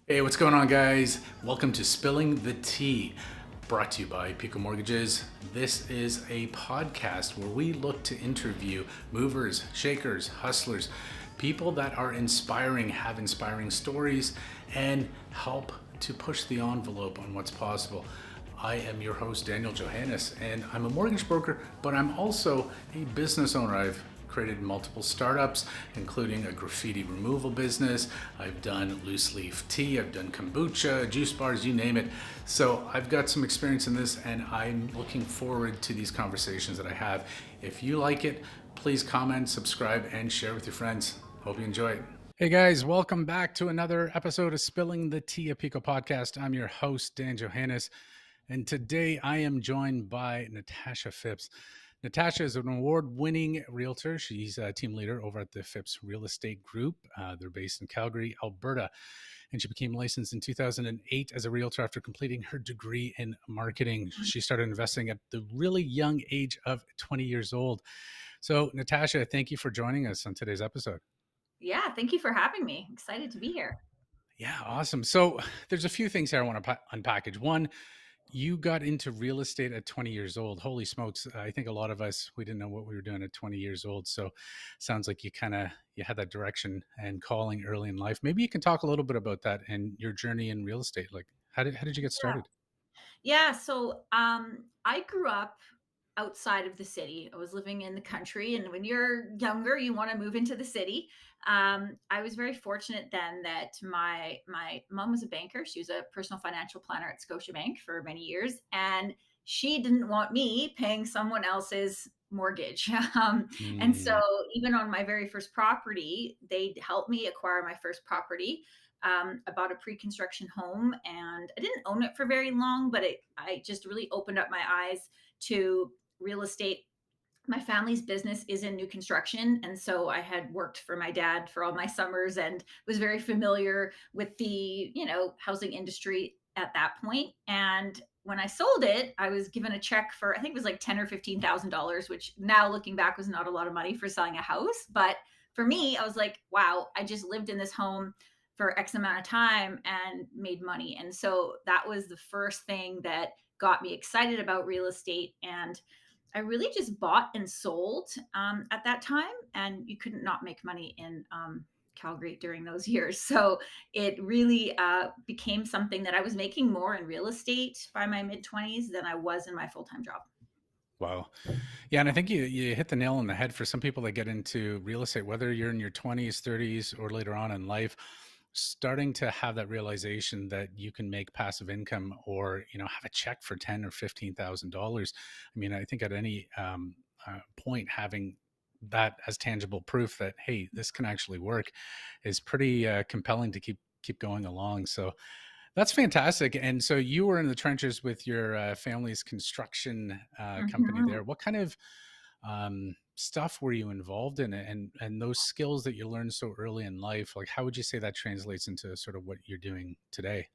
Hey, what's going on, guys? Welcome to Spilling the Tea, brought to you by Pekoe Mortgages. This is a podcast where we look to interview movers, shakers, hustlers, people that are inspiring, have inspiring stories, and help to push the envelope on what's possible. I am your host, Daniel Johannes, and I'm a mortgage broker, but I'm also a business owner. I've created multiple startups, including a graffiti removal business. I've done loose leaf tea, I've done kombucha, juice bars, you name it. So I've got some experience in this, and I'm looking forward to these conversations that I have. If you like it, please comment, subscribe, and share with your friends. Hope you enjoy it. Hey guys, welcome back to another episode of Spilling the Tea, a Pekoe podcast. I'm your host, Dan Johannes, and today I am joined by Natasha Phipps. Natasha is an award-winning realtor. She's a team leader over at the Phipps Real Estate Group. They're based in Calgary, Alberta. And she became licensed in 2008 as a realtor after completing her degree in marketing. She started investing at the really young age of 20 years old. So, Natasha, thank you for joining us on today's episode. Yeah, thank you for having me. Excited to be here. Yeah, awesome. So, there's a few things here I want to unpackage. One, you got into real estate at 20 years old. Holy smokes. I think a lot of us, we didn't know what we were doing at 20 years old. So sounds like you had that direction and calling early in life. Maybe you can talk a little bit about that and your journey in real estate. Like how did you get started? Yeah, so I grew up outside of the city. I was living in the country, and when you're younger, you want to move into the city. I was very fortunate then that my mom was a banker. She was a personal financial planner at Scotiabank for many years, and she didn't want me paying someone else's mortgage. And so, Mm, even on my very first property, they helped me acquire my first property. I bought a pre-construction home, and I didn't own it for very long, but I just really opened up my eyes to real estate. My family's business is in new construction, and so I had worked for my dad for all my summers and was very familiar with the housing industry at that point. And when I sold it, I was given a check for, I think it was like $10,000 or $15,000, which now looking back was not a lot of money for selling a house. But for me, I was like, wow, I just lived in this home for X amount of time and made money. And so that was the first thing that got me excited about real estate. And I really just bought and sold at that time, and you couldn't not make money in Calgary during those years. So it really became something that I was making more in real estate by my mid 20s than I was in my full time job. wow. Yeah, and I think you hit the nail on the head for some people that get into real estate, whether you're in your 20s, 30s, or later on in life, starting to have that realization that you can make passive income or have a check for 10 or $15,000. I mean, I think at any point having that as tangible proof that hey, this can actually work is pretty compelling to keep going along. So that's fantastic. And so you were in the trenches with your family's construction company Mhm. there. What kind of stuff were you involved in, and those skills that you learned so early in life? Like, how would you say that translates into sort of what you're doing today?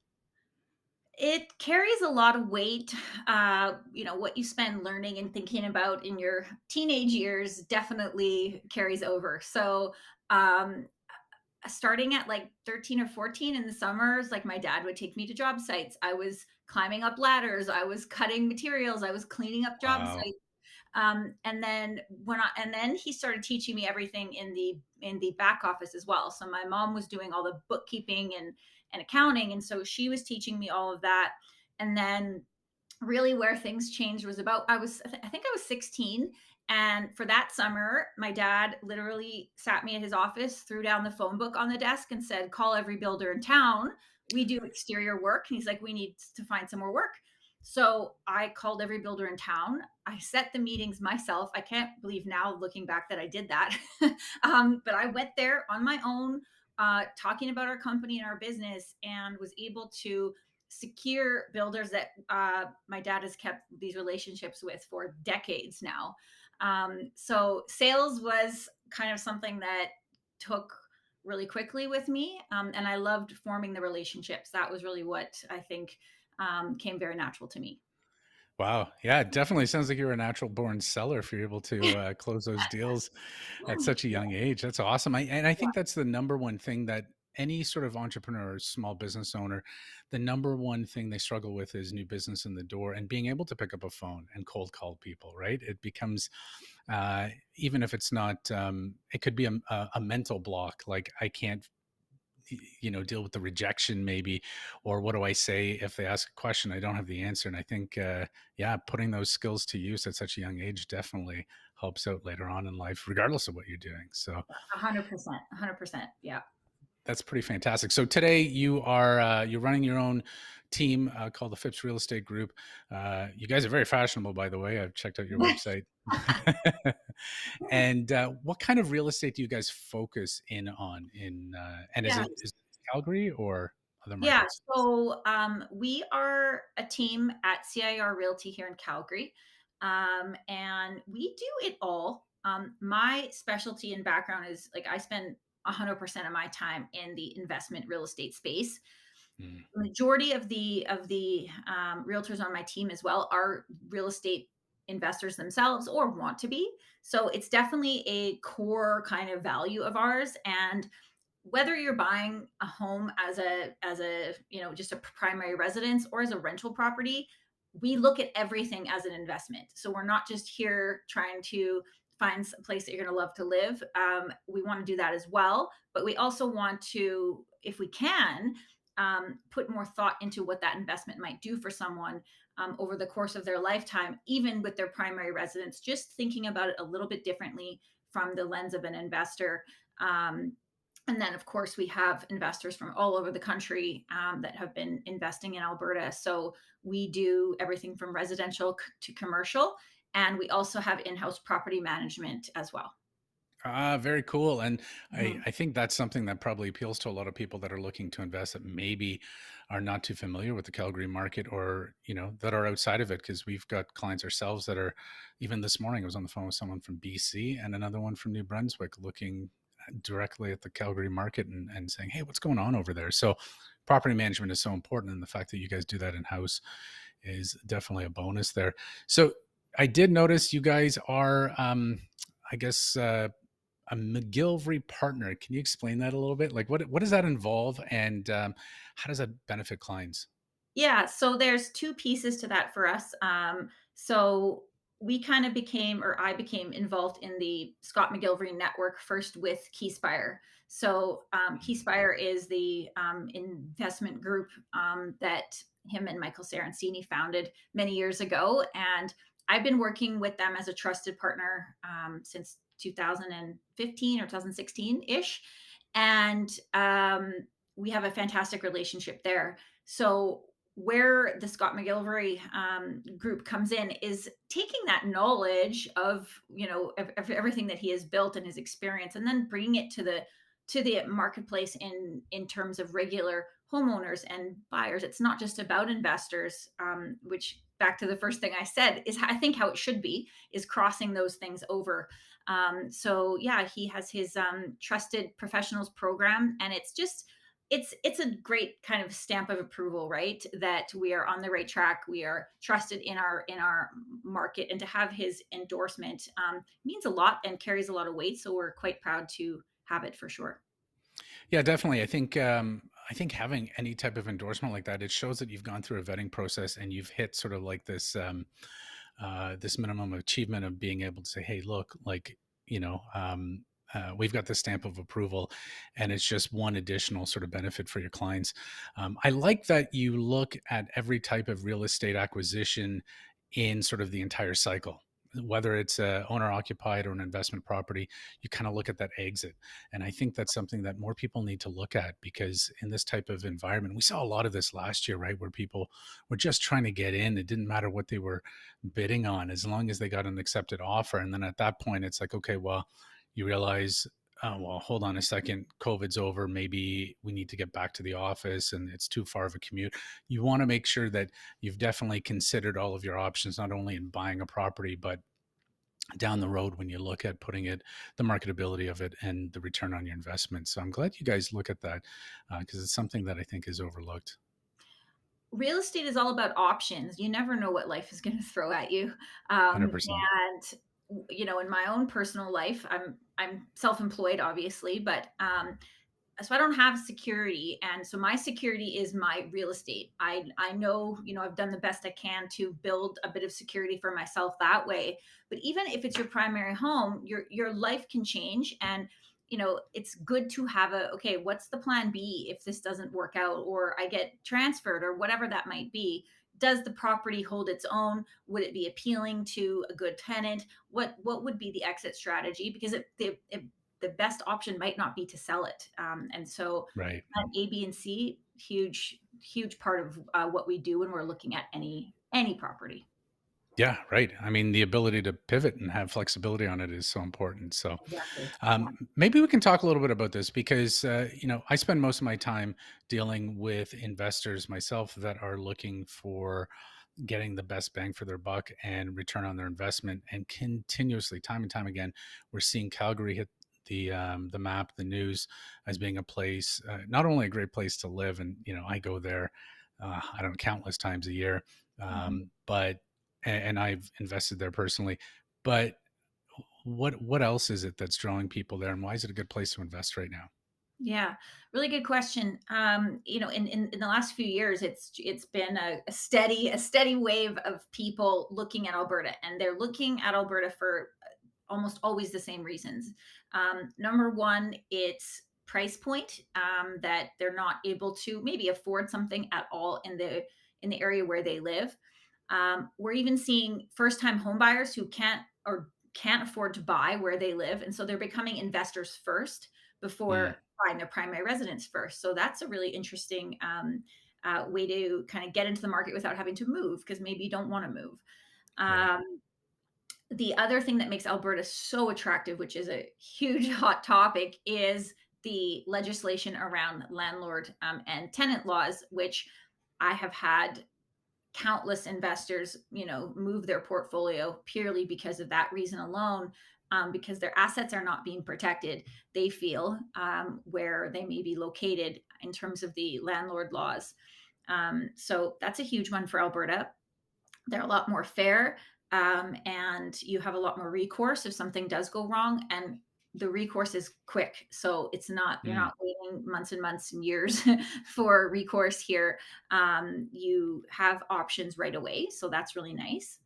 It carries a lot of weight. What you spend learning and thinking about in your teenage years definitely carries over. So, um, starting at like 13 or 14 in the summers, like my dad would take me to job sites. I was climbing up ladders, I was cutting materials, I was cleaning up job Wow. sites. And then he started teaching me everything in the back office as well. So my mom was doing all the bookkeeping and accounting, and so she was teaching me all of that. And then really where things changed was about I think I was 16, and for that summer my dad literally sat me at his office, threw down the phone book on the desk and said, call every builder in town. We do exterior work, and he's like, we need to find some more work. So I called every builder in town. I set the meetings myself. I can't believe now looking back that I did that. But I went there on my own, talking about our company and our business, and was able to secure builders that my dad has kept these relationships with for decades now. So sales was kind of something that took really quickly with me. And I loved forming the relationships. That was really what I think came very natural to me. Wow. Yeah, it definitely sounds like you're a natural born seller if you're able to close those deals at such a Yeah. young age. That's awesome. And I Yeah. think that's the number one thing that any sort of entrepreneur or small business owner, the number one thing they struggle with is new business in the door and being able to pick up a phone and cold call people, right? It becomes, even if it's not, it could be a mental block. Like I can't, deal with the rejection maybe, or what do I say if they ask a question I don't have the answer. And I think, yeah, putting those skills to use at such a young age definitely helps out later on in life, regardless of what you're doing. So 100%, 100%. Yeah. that's pretty fantastic. So today you are, you're running your own team, called the Phipps Real Estate Group. You guys are very fashionable, by the way. I've checked out your website. And what kind of real estate do you guys focus in on? And Yeah. is it Calgary or other Yeah. markets? So we are a team at CIR Realty here in Calgary, and we do it all. My specialty and background is like I spend 100% of my time in the investment real estate space. Mm. Majority of the realtors on my team as well are real estate investors themselves or want to be. So it's definitely a core kind of value of ours. And whether you're buying a home as a just a primary residence or as a rental property, we look at everything as an investment. So we're not just here trying to find a place that you're going to love to live. We want to do that as well, but we also want to, if we can, put more thought into what that investment might do for someone over the course of their lifetime, even with their primary residence, just thinking about it a little bit differently from the lens of an investor. And then, of course, we have investors from all over the country that have been investing in Alberta. So we do everything from residential to commercial. And we also have in house property management as well. Ah, very cool. And Mhm. I think that's something that probably appeals to a lot of people that are looking to invest that maybe are not too familiar with the Calgary market, or, that are outside of it. Because we've got clients ourselves that are, even this morning, I was on the phone with someone from BC and another one from New Brunswick looking directly at the Calgary market and saying, hey, what's going on over there? So property management is so important. And the fact that you guys do that in house is definitely a bonus there. So I did notice you guys are, I guess, a McGillivray partner. Can you explain that a little bit? Like, what does that involve, and how does that benefit clients? Yeah, so there's two pieces to that for us. So we kind of became, or I became involved in the Scott McGillivray network first with Keyspire. So Keyspire is the investment group that him and Michael Sarancini founded many years ago, and I've been working with them as a trusted partner since 2015 or 2016 ish, and we have a fantastic relationship there. So where the Scott McGillivray group comes in is taking that knowledge of of everything that he has built and his experience, and then bringing it to the marketplace in terms of regular homeowners and buyers. It's not just about investors, which back to the first thing I said is I think how it should be is crossing those things over. So yeah, he has his trusted professionals program, and it's just it's a great kind of stamp of approval, right? That we are on the right track, we are trusted in our market, and to have his endorsement means a lot and carries a lot of weight. So we're quite proud to have it for sure. Yeah, definitely. I think having any type of endorsement like that, it shows that you've gone through a vetting process and you've hit sort of like this minimum achievement of being able to say, hey, look, like, we've got the stamp of approval, and it's just one additional sort of benefit for your clients. I like that you look at every type of real estate acquisition in sort of the entire cycle. Whether it's owner occupied or an investment property, you kind of look at that exit. And I think that's something that more people need to look at, because in this type of environment, we saw a lot of this last year, right? Where people were just trying to get in. It didn't matter what they were bidding on as long as they got an accepted offer. And then at that point, it's like, okay, well, you realize, oh, well, hold on a second, COVID's over. Maybe we need to get back to the office and it's too far of a commute. You want to make sure that you've definitely considered all of your options, not only in buying a property, but down the road when you look at putting it, the marketability of it and the return on your investment. So I'm glad you guys look at that, because it's something that I think is overlooked. Real estate is all about options. You never know what life is going to throw at you. 100%. And in my own personal life, I'm self-employed, obviously, but I don't have security, and so my security is my real estate. I know, I've done the best I can to build a bit of security for myself that way. But even if it's your primary home, your life can change, and it's good to have a, okay, what's the plan B if this doesn't work out, or I get transferred, or whatever that might be. Does the property hold its own? Would it be appealing to a good tenant? What would be the exit strategy? Because the best option might not be to sell it. And so Right. A, B, and C, huge part of what we do when we're looking at any property. Yeah, right. I mean, the ability to pivot and have flexibility on it is so important. So, Exactly. Yeah. maybe we can talk a little bit about this because, I spend most of my time dealing with investors myself that are looking for getting the best bang for their buck and return on their investment. And continuously, time and time again, we're seeing Calgary hit the map, the news, as being a place, not only a great place to live, and I go there, I don't know, countless times a year, Mhm. but and I've invested there personally. But what else is it that's drawing people there, and why is it a good place to invest right now? Yeah, really good question. In the last few years, it's been a steady wave of people looking at Alberta, and they're looking at Alberta for almost always the same reasons. Number one, it's price point, that they're not able to maybe afford something at all in the area where they live. We're even seeing first time home buyers who can't afford to buy where they live, and so they're becoming investors first Mm, before buying their primary residence first. So that's a really interesting way to kind of get into the market without having to move, because maybe you don't want to move. right. Um, the other thing that makes Alberta so attractive, which is a huge hot topic, is the legislation around landlord and tenant laws, which I have had countless investors, move their portfolio purely because of that reason alone, because their assets are not being protected, they feel, where they may be located in terms of the landlord laws. So that's a huge one for Alberta. They're a lot more fair, and you have a lot more recourse if something does go wrong, and the recourse is quick, so it's not, you're Mm, not waiting months and months and years for recourse here. You have options right away, so that's really nice.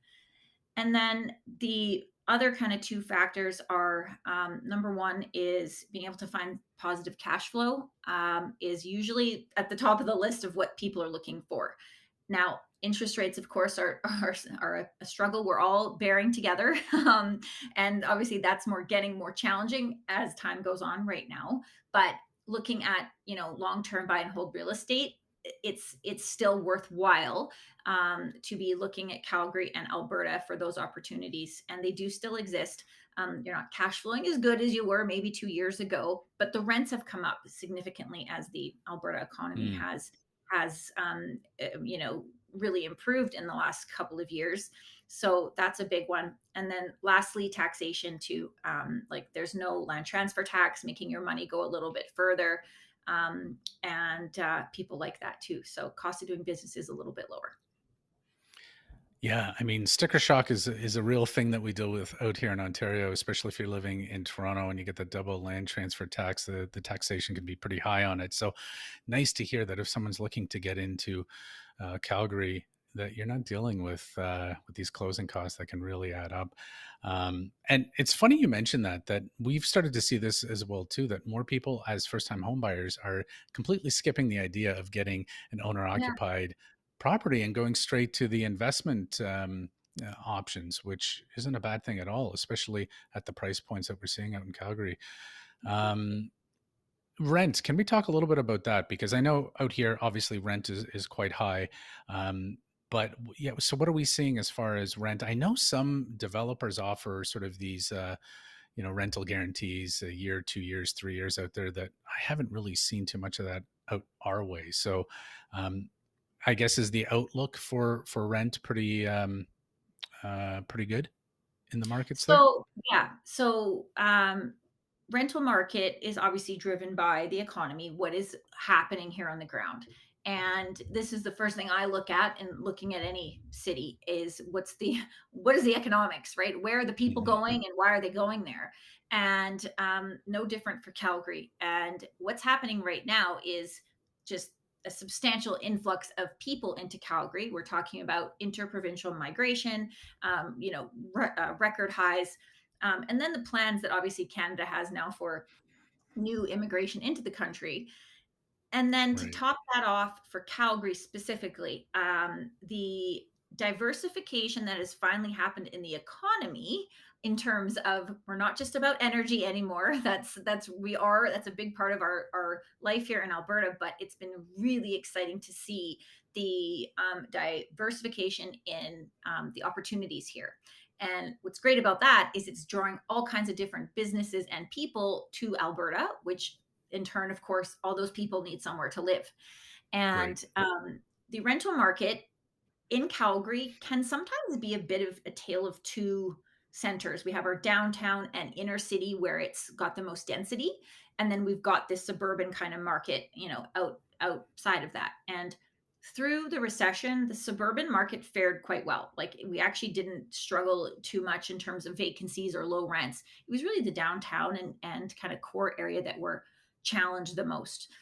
And then the other kind of two factors are, number one is being able to find positive cash flow, is usually at the top of the list of what people are looking for. Now, interest rates, of course, are a struggle we're all bearing together, and obviously that's getting more challenging as time goes on right now. But looking at, long term buy and hold real estate, it's still worthwhile, to be looking at Calgary and Alberta for those opportunities, and they do still exist. You're not cash flowing as good as you were maybe 2 years ago, but the rents have come up significantly as the Alberta economy mm. has really improved in the last couple of years. So that's a big one. And then lastly, taxation too. Like there's no land transfer tax, making your money go a little bit further. And people like that too. So cost of doing business is a little bit lower. Yeah, I mean, sticker shock is a real thing that we deal with out here in Ontario, especially if you're living in Toronto and you get the double land transfer tax. The taxation can be pretty high on it. So nice to hear that if someone's looking to get into Calgary, that you're not dealing with these closing costs that can really add up. And it's funny you mentioned that we've started to see this as well too. That more people as first time home buyers are completely skipping the idea of getting an owner Yeah. occupied property and going straight to the investment options, which isn't a bad thing at all, especially at the price points that we're seeing out in Calgary. Um, Rent, can we talk a little bit about that? Because I know out here, obviously, rent is quite high. Um, but yeah, so what are we seeing as far as rent? I know some developers offer sort of these, rental guarantees, a year, 2 years, 3 years out there that I haven't really seen too much of that out our way. So, um, I guess is the outlook for rent pretty good in the markets there? So yeah, so rental market is obviously driven by the economy, what is happening here on the ground. And this is the first thing I look at in looking at any city is what is the economics, right? Where are the people Mhm. going and why are they going there? And no different for Calgary. And what's happening right now is just a substantial influx of people into Calgary. We're talking about interprovincial migration, record highs, and then the plans that obviously Canada has now for new immigration into the country. And then to Right. top that off for Calgary specifically, the diversification that has finally happened in the economy in terms of we're not just about energy anymore. That's a big part of our life here in Alberta, but it's been really exciting to see the diversification in the opportunities here. And what's great about that is it's drawing all kinds of different businesses and people to Alberta, which in turn, of course, all those people need somewhere to live. Right. And the rental market in Calgary can sometimes be a bit of a tale of two centers. We have our downtown and inner city where it's got the most density, and then we've got this suburban kind of market, outside of that. And through the recession, the suburban market fared quite well. Like we actually didn't struggle too much in terms of vacancies or low rents. It was really the downtown and kind of core area that were challenged the most.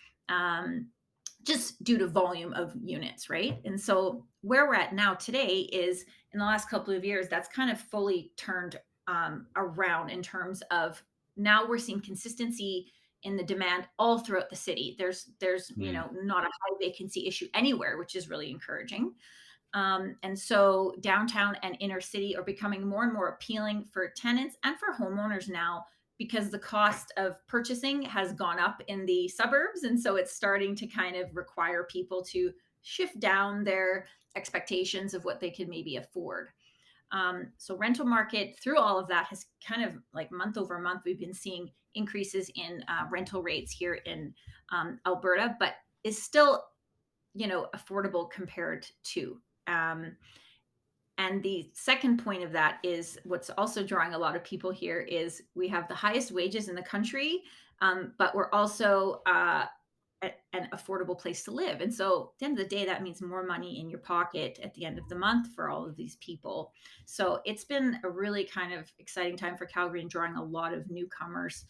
Just due to volume of units, right? And so where we're at now today is in the last couple of years, that's kind of fully turned around in terms of now we're seeing consistency in the demand all throughout the city. There's Mm. not a high vacancy issue anywhere, which is really encouraging. And so downtown and inner city are becoming more and more appealing for tenants and for homeowners now because the cost of purchasing has gone up in the suburbs. And so it's starting to kind of require people to shift down their expectations of what they could maybe afford. So rental market through all of that has kind of like month over month, we've been seeing increases in rental rates here in Alberta, but is still affordable compared to. Um, and the second point of that is what's also drawing a lot of people here is we have the highest wages in the country, but we're also an affordable place to live. And so at the end of the day, that means more money in your pocket at the end of the month for all of these people. So it's been a really kind of exciting time for Calgary and drawing a lot of newcomers,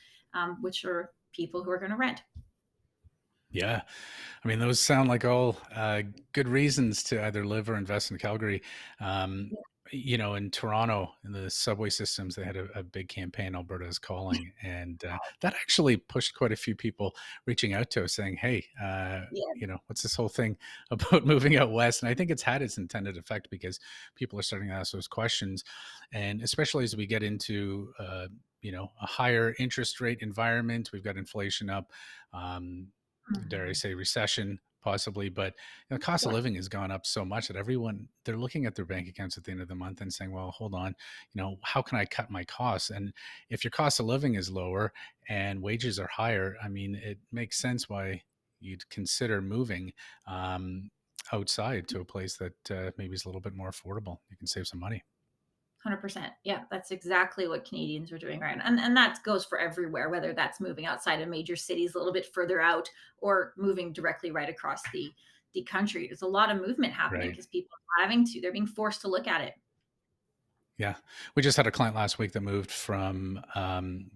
which are people who are going to rent. Yeah. I mean, those sound like all good reasons to either live or invest in Calgary. Um, in Toronto, in the subway systems, they had a big campaign, Alberta is Calling. And that actually pushed quite a few people reaching out to us saying, hey, Yeah. what's this whole thing about moving out west? And I think it's had its intended effect because people are starting to ask those questions. And especially as we get into, a higher interest rate environment, we've got inflation up. Dare I Mhm. say recession possibly, but the cost of Yeah. living has gone up so much that everyone they're looking at their bank accounts at the end of the month and saying, well, hold on, how can I cut my costs? And if your cost of living is lower and wages are higher, I mean, it makes sense why you'd consider moving outside to a place that maybe is a little bit more affordable. You can save some money. 100%. Yeah, that's exactly what Canadians are doing right now. And that goes for everywhere, whether that's moving outside of major cities a little bit further out or moving directly right across the country. There's a lot of movement happening Right. because people they're being forced to look at it. Yeah, we just had a client last week that moved from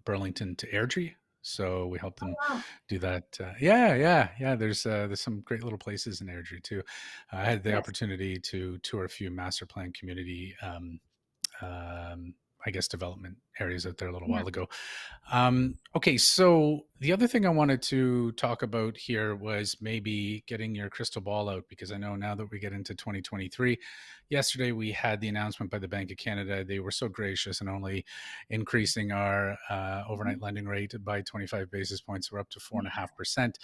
Burlington to Airdrie, so we helped them Oh, do that. Yeah. There's some great little places in Airdrie too. I had the yes. opportunity to tour a few master plan community, um, I guess, development areas out there a little Yeah. while ago. Okay, so the other thing I wanted to talk about here was maybe getting your crystal ball out because I know now that we get into 2023, yesterday we had the announcement by the Bank of Canada. They were so gracious and only increasing our overnight lending rate by 25 basis points. We're up to 4.5%.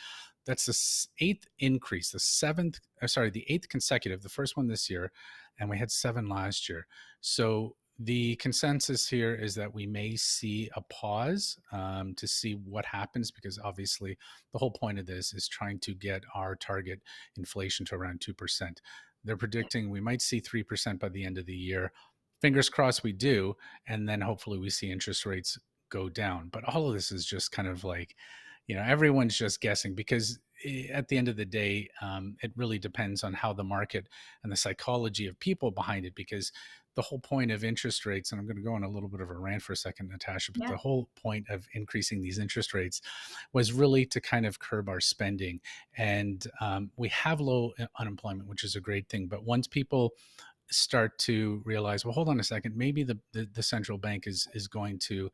That's the eighth increase, the eighth consecutive, the first one this year, and we had seven last year. So the consensus here is that we may see a pause to see what happens because obviously the whole point of this is trying to get our target inflation to around 2%. They're predicting we might see 3% by the end of the year. Fingers crossed we do. And then hopefully we see interest rates go down. But all of this is just kind of like, everyone's just guessing because at the end of the day, it really depends on how the market and the psychology of people behind it. Because the whole point of interest rates, and I'm going to go on a little bit of a rant for a second, Natasha, but Yeah. the whole point of increasing these interest rates was really to kind of curb our spending. And we have low unemployment, which is a great thing. But once people start to realize, well, hold on a second, maybe the central bank is going to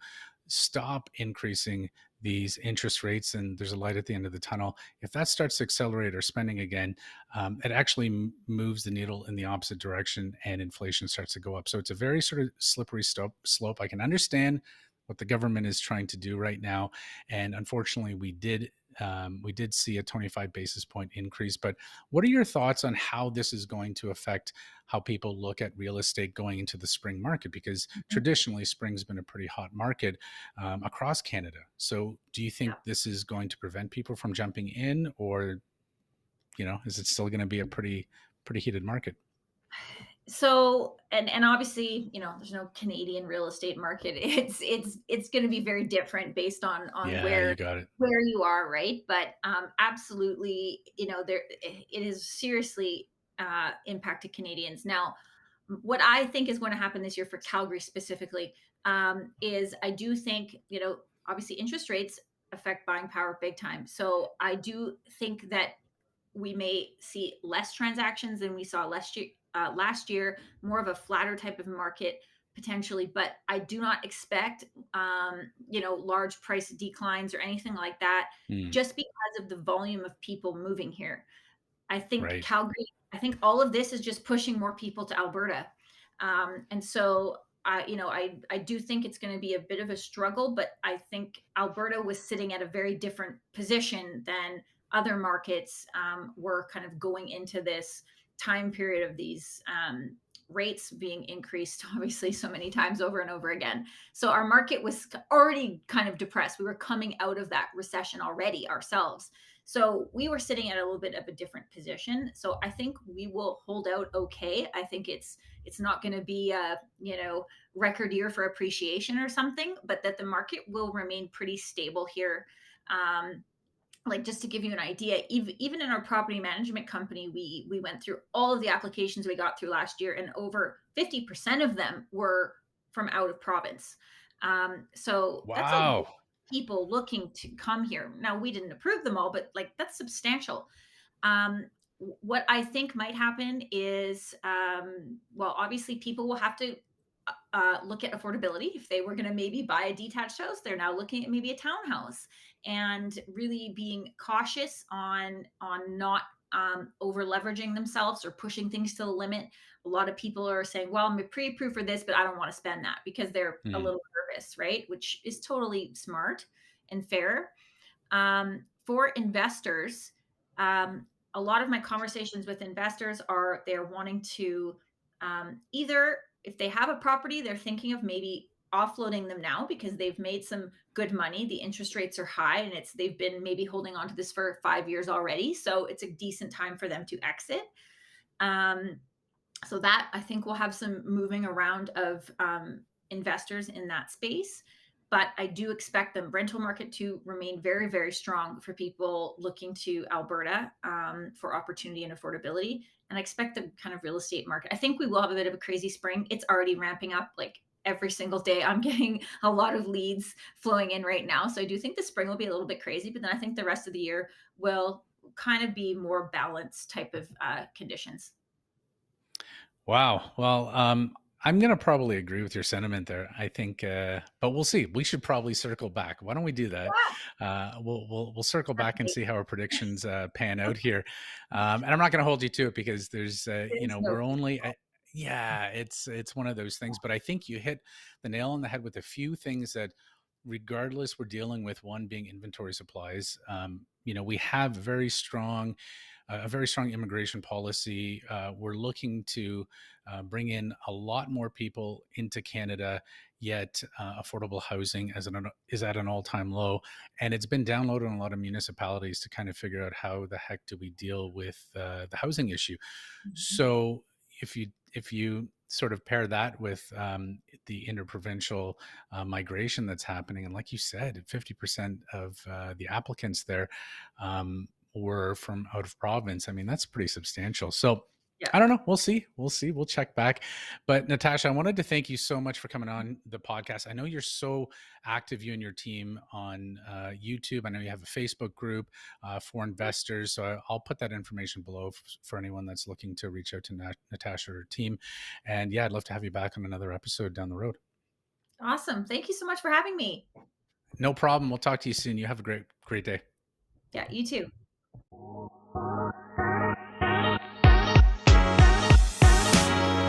stop increasing these interest rates and there's a light at the end of the tunnel. If that starts to accelerate our spending again, it actually moves the needle in the opposite direction and inflation starts to go up. So it's a very sort of slippery slope. I can understand what the government is trying to do right now, and unfortunately we did see a 25 basis point increase. But what are your thoughts on how this is going to affect how people look at real estate going into the spring market? Because Mhm. traditionally spring's been a pretty hot market across Canada. So do you think Yeah. this is going to prevent people from jumping in, or is it still going to be a pretty heated market? So, and obviously, there's no Canadian real estate market. It's going to be very different based on Yeah, where you got it. you are, right? But absolutely, there it is seriously impacted Canadians. Now, what I think is going to happen this year for Calgary specifically is I do think, obviously interest rates affect buying power big time. So I do think that we may see less transactions than we saw last year, more of a flatter type of market potentially, but I do not expect, large price declines or anything like that, Mm, just because of the volume of people moving here. I think right. Calgary, I think all of this is just pushing more people to Alberta. And so I do think it's going to be a bit of a struggle, but I think Alberta was sitting at a very different position than other markets were kind of going into this time period of these rates being increased, obviously, so many times over and over again. So our market was already kind of depressed. We were coming out of that recession already ourselves. So we were sitting at a little bit of a different position. So I think we will hold out okay. I think it's not going to be a record year for appreciation or something, but that the market will remain pretty stable here. Like, just to give you an idea, even in our property management company, we went through all of the applications we got through last year, and over 50% of them were from out of province. So that's a lot of Wow. people looking to come here. Now, we didn't approve them all, but like, that's substantial. Um, what I think might happen is, well, obviously, people will have to look at affordability. If they were going to maybe buy a detached house, they're now looking at maybe a townhouse, and really being cautious on not over leveraging themselves or pushing things to the limit. A lot of people are saying, "Well, I'm pre-approved for this, but I don't want to spend that," because they're a Mm, little nervous, right? Which is totally smart and fair. For investors, a lot of my conversations with investors are they're wanting to either, if they have a property, they're thinking of maybe offloading them now because they've made some good money. The interest rates are high, and they've been maybe holding on to this for 5 years already, so it's a decent time for them to exit. Um, so that, I think, we'll have some moving around of investors in that space. But I do expect the rental market to remain very, very strong for people looking to Alberta for opportunity and affordability. And I expect the kind of real estate market, I think we will have a bit of a crazy spring. It's already ramping up, like every single day. I'm getting a lot of leads flowing in right now. So I do think the spring will be a little bit crazy, but then I think the rest of the year will kind of be more balanced type of conditions. wow. Well, I'm going to probably agree with your sentiment there. I think, but we'll see. We should probably circle back. Why don't we do that? We'll circle back and Definitely. see how our predictions pan out here. And I'm not going to hold you to it because there's, There's no. we're only, yeah, it's one of those things. But I think you hit the nail on the head with a few things that, regardless, we're dealing with. One being inventory supplies. We have a very strong immigration policy. We're looking to bring in a lot more people into Canada, yet affordable housing is at an all-time low, and it's been downloaded in a lot of municipalities to kind of figure out how the heck do we deal with the housing issue. Mhm. So if you sort of pair that with the interprovincial migration that's happening, and like you said, 50% of the applicants there were from out of province. I mean, that's pretty substantial. So Yeah. I don't know. We'll see. We'll see. We'll check back. But Natasha, I wanted to thank you so much for coming on the podcast. I know you're so active, you and your team, on YouTube. I know you have a Facebook group for investors. So I'll put that information below for anyone that's looking to reach out to Natasha or her team. And yeah, I'd love to have you back on another episode down the road. Awesome. Thank you so much for having me. No problem. We'll talk to you soon. You have a great day. Yeah, you too.